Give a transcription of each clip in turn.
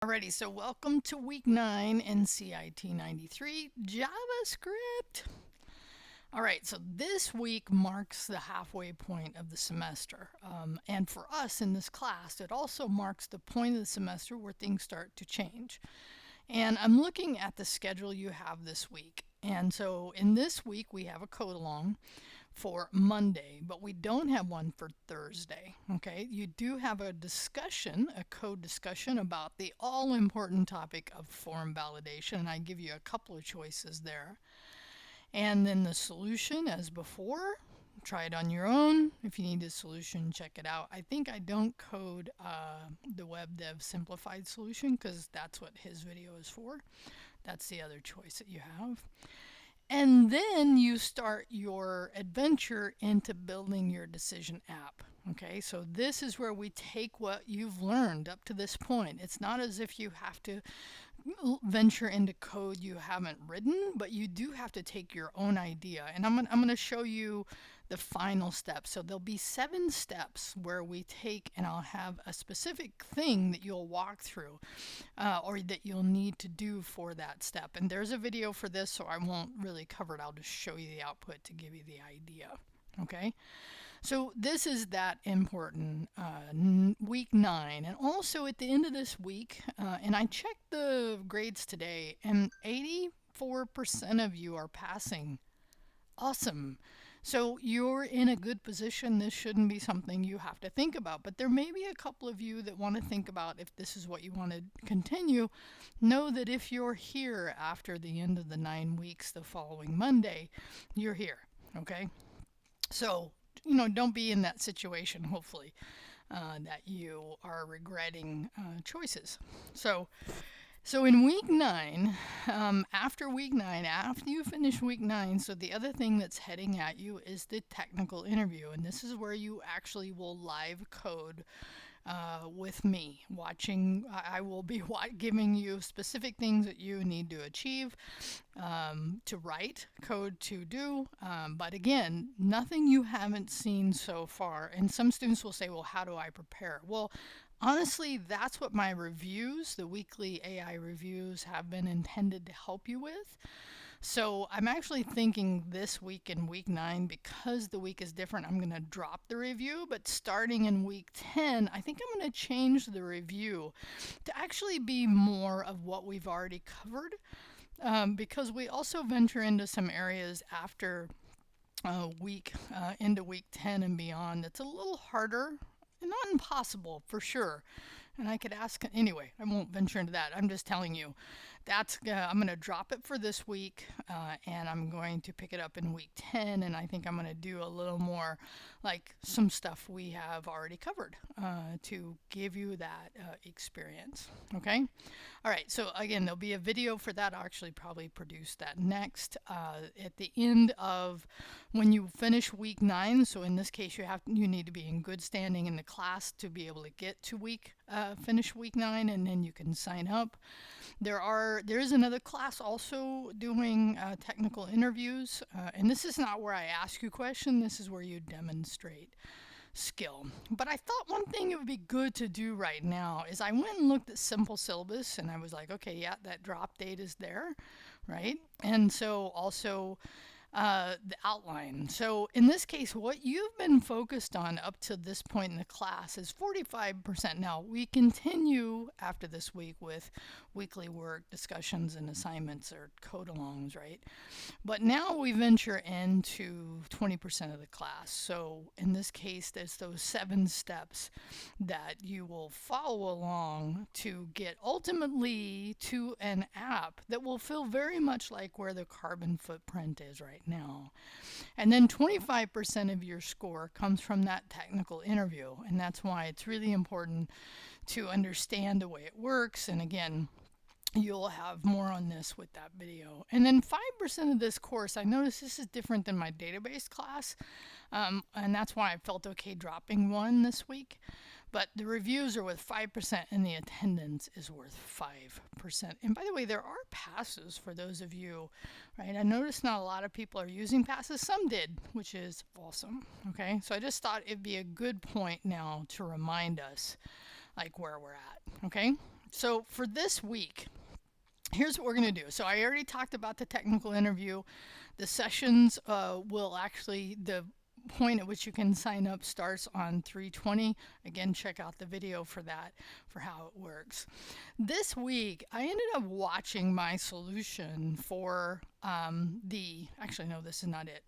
Alrighty, so welcome to week 9 in CIT93 JavaScript. Alright, so this week marks the halfway point of the semester. And for us in this class, it also marks the point of the semester where things start to change. And I'm looking at the schedule you have this week. And so in this week, we have a code along for Monday, but we don't have one for Thursday. Okay, you do have a discussion, a code discussion about the all-important topic of form validation, and I give you a couple of choices there. And then the solution, as before, try it on your own. If you need a solution, check it out. I think I don't code the web dev simplified solution because that's what his video is for. That's the other choice that you have. And then you start your adventure into building your decision app. Okay, so this is where we take what you've learned up to this point. It's not as if you have to venture into code you haven't written, but you do have to take your own idea. And I'm going to show you the final steps. So there'll be 7 steps where we take, and I'll have a specific thing that you'll walk through or that you'll need to do for that step. And there's a video for this, so I won't really cover it. I'll just show you the output to give you the idea. Okay, so this is that important week 9, and also at the end of this week, and I checked the grades today, and 84% of you are passing. Awesome. So you're in a good position. This shouldn't be something you have to think about, but there may be a couple of you that want to think about if this is what you want to continue. Know that if you're here after the end of the 9 weeks the following Monday, you're here. Okay, so don't be in that situation, hopefully, that you are regretting choices. So in week 9, after week 9, after you finish week 9, so the other thing that's heading at you is the technical interview. And this is where you actually will live code with me watching. I will be giving you specific things that you need to achieve, to write code to do, but again, nothing you haven't seen so far. And some students will say, well, how do I prepare? Well, honestly, that's what my reviews, the weekly AI reviews, have been intended to help you with. So I'm actually thinking this week in week 9, because the week is different, I'm going to drop the review. But starting in week 10, I think I'm going to change the review to actually be more of what we've already covered, because we also venture into some areas after into week 10 and beyond that's a little harder. Not impossible, for sure. And I could ask, anyway, I won't venture into that. I'm just telling you, I'm going to drop it for this week, and I'm going to pick it up in week 10, and I think I'm going to do a little more, like some stuff we have already covered, to give you that experience. Okay? All right, so again, there'll be a video for that. I'll actually probably produce that next at the end of when you finish week 9. So in this case, you need to be in good standing in the class to be able to get to finish week 9, and then you can sign up. There is another class also doing technical interviews, and this is not where I ask you questions. This is where you demonstrate skill. But I thought one thing it would be good to do right now is I went and looked at simple syllabus, and I was like, okay, yeah, that drop date is there, right? And so also the outline. So in this case, what you've been focused on up to this point in the class is 45%. Now, we continue after this week with weekly work, discussions, and assignments or code-alongs, right? But now we venture into 20% of the class. So in this case, there's those 7 steps that you will follow along to get ultimately to an app that will feel very much like where the carbon footprint is right now. And then 25% of your score comes from that technical interview. And that's why it's really important to understand the way it works. And again, you'll have more on this with that video. And then 5% of this course, I noticed this is different than my database class. And that's why I felt okay dropping one this week. But the reviews are with 5% and the attendance is worth 5%. And by the way, there are passes for those of you, right? I noticed not a lot of people are using passes. Some did, which is awesome. Okay, so I just thought it'd be a good point now to remind us like where we're at. Okay, So for this week, here's what we're going to do. So I already talked about the technical interview. The sessions will actually, the point at which you can sign up starts on 3:20. Again, check out the video for that, for how it works. This week, I ended up watching my solution for actually, no, this is not it.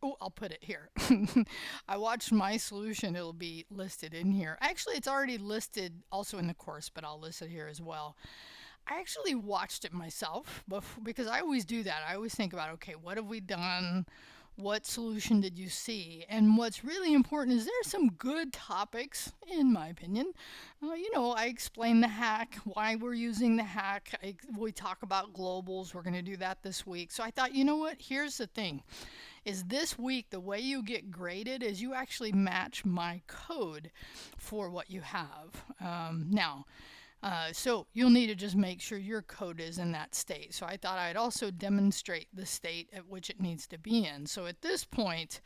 Oh, I'll put it here. I watched my solution. It'll be listed in here. Actually, it's already listed also in the course, but I'll list it here as well. I actually watched it myself because I always do that. I always think about, okay, what have we done? What solution did you see? And what's really important is there's some good topics, in my opinion. I explain the hack, why we're using the hack. We talk about globals. We're going to do that this week. So I thought, you know what? Here's the thing. Is this week the way you get graded is you actually match my code for what you have. So you'll need to just make sure your code is in that state. So I thought I'd also demonstrate the state at which it needs to be in. So at this point,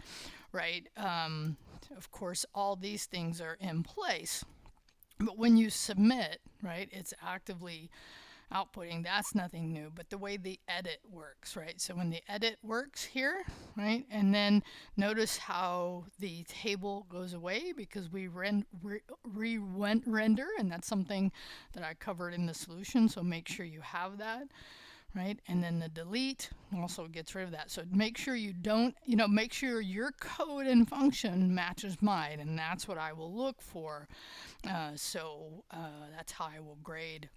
right, of course, all these things are in place. But when you submit, right, it's actively outputting. That's nothing new, but the way the edit works, right? So when the edit works here, right, and then notice how the table goes away because we render, and that's something that I covered in the solution. So make sure you have that. Right, and then the delete also gets rid of that. So make sure you don't, make sure your code and function matches mine, and that's what I will look for. That's how I will grade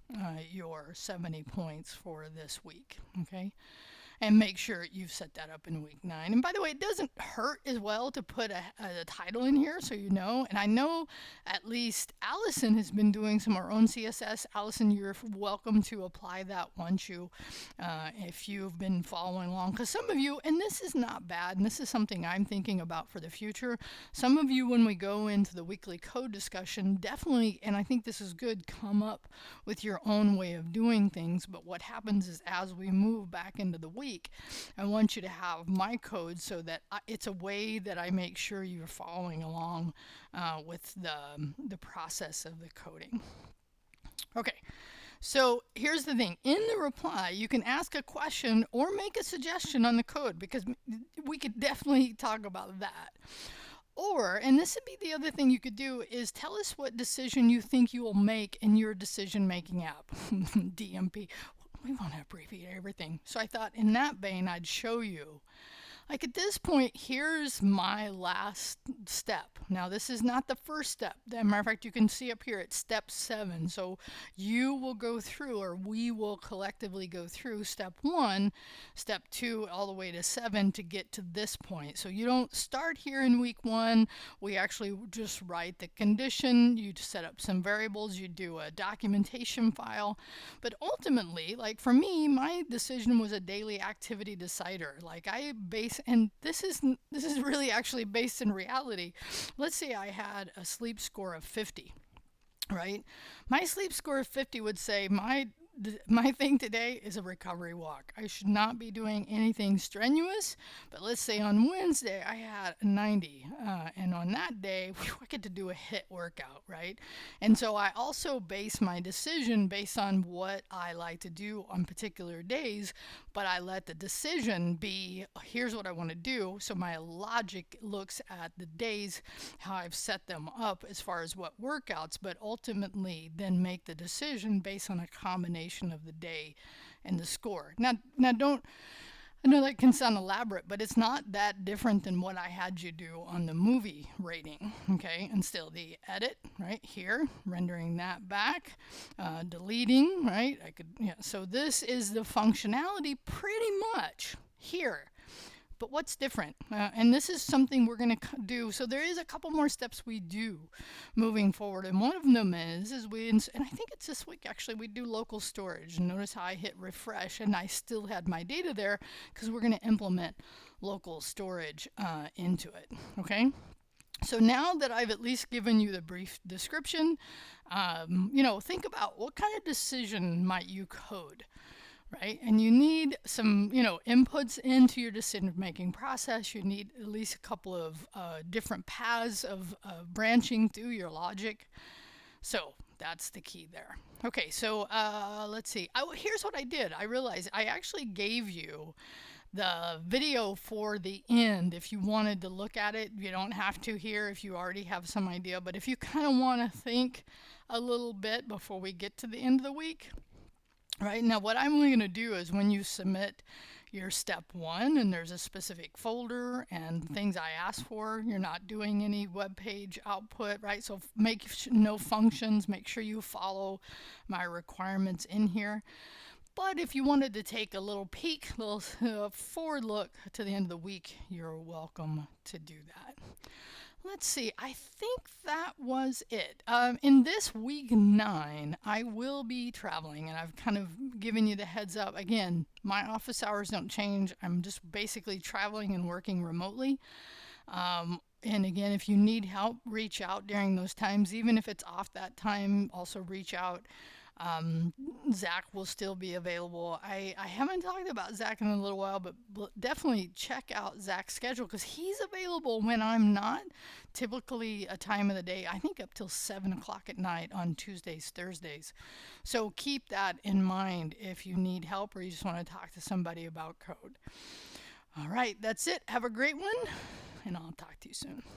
your 70 points for this week. Okay. And make sure you've set that up in week 9. And by the way, it doesn't hurt as well to put a title in here so you know. And I know at least Allison has been doing some of her own CSS. Allison, you're welcome to apply that once you, if you've been following along. Because some of you, and this is not bad, and this is something I'm thinking about for the future. Some of you, when we go into the weekly code discussion, definitely, and I think this is good, come up with your own way of doing things. But what happens is as we move back into the week, I want you to have my code so that it's a way that I make sure you're following along with the process of the coding. Okay. So here's the thing. In the reply, you can ask a question or make a suggestion on the code because we could definitely talk about that. Or, and this would be the other thing you could do, is tell us what decision you think you will make in your decision-making app, DMP. We want to abbreviate everything. So I thought in that vein, I'd show you. Like at this point, here's my last step. Now, this is not the first step. As a matter of fact, you can see up here, it's step 7. So you will go through, or we will collectively go through step 1, step 2, all the way to 7 to get to this point. So you don't start here in week 1. We actually just write the condition. You set up some variables. You do a documentation file. But ultimately, like for me, my decision was a daily activity decider. Like and this is really actually based in reality. Let's say I had a sleep score of 50, right? My sleep score of 50 would say my thing today is a recovery walk. I should not be doing anything strenuous, but let's say on Wednesday I had a 90, and on that day, I get to do a HIIT workout, right? And so I also base my decision based on what I like to do on particular days, but I let the decision be, here's what I want to do. So my logic looks at the days, how I've set them up as far as what workouts, but ultimately then make the decision based on a combination of the day and the score. Now don't, I know that can sound elaborate, but it's not that different than what I had you do on the movie rating, okay? And still the edit, right here, rendering that back, deleting, right? So this is the functionality pretty much here. But what's different? And this is something we're going to do. So there is a couple more steps we do moving forward. And one of them is and I think it's this week actually, we do local storage. And notice how I hit refresh and I still had my data there because we're going to implement local storage into it. Okay. So now that I've at least given you the brief description, think about what kind of decision might you code? Right? And you need some, inputs into your decision-making process. You need at least a couple of different paths of branching through your logic. So That's the key there. Okay, so let's see. Here's what I did. I realized I actually gave you the video for the end. If you wanted to look at it, you don't have to here if you already have some idea. But if you kind of want to think a little bit before we get to the end of the week, right now what I'm going to do is when you submit your step 1 and there's a specific folder and things I ask for, you're not doing any web page output, right? So make no functions, make sure you follow my requirements in here. But if you wanted to take a little peek, a little forward look to the end of the week, you're welcome to do that. Let's see, I think that was it. In this week 9, I will be traveling, and I've kind of given you the heads up. Again, my office hours don't change. I'm just basically traveling and working remotely. And again, if you need help, reach out during those times. Even if it's off that time, also reach out. Zach will still be available. I haven't talked about Zach in a little while, but definitely check out Zach's schedule because he's available when I'm not. Typically a time of the day, I think up till 7 o'clock at night on Tuesdays, Thursdays. So keep that in mind if you need help or you just want to talk to somebody about code. All right, that's it. Have a great one, and I'll talk to you soon.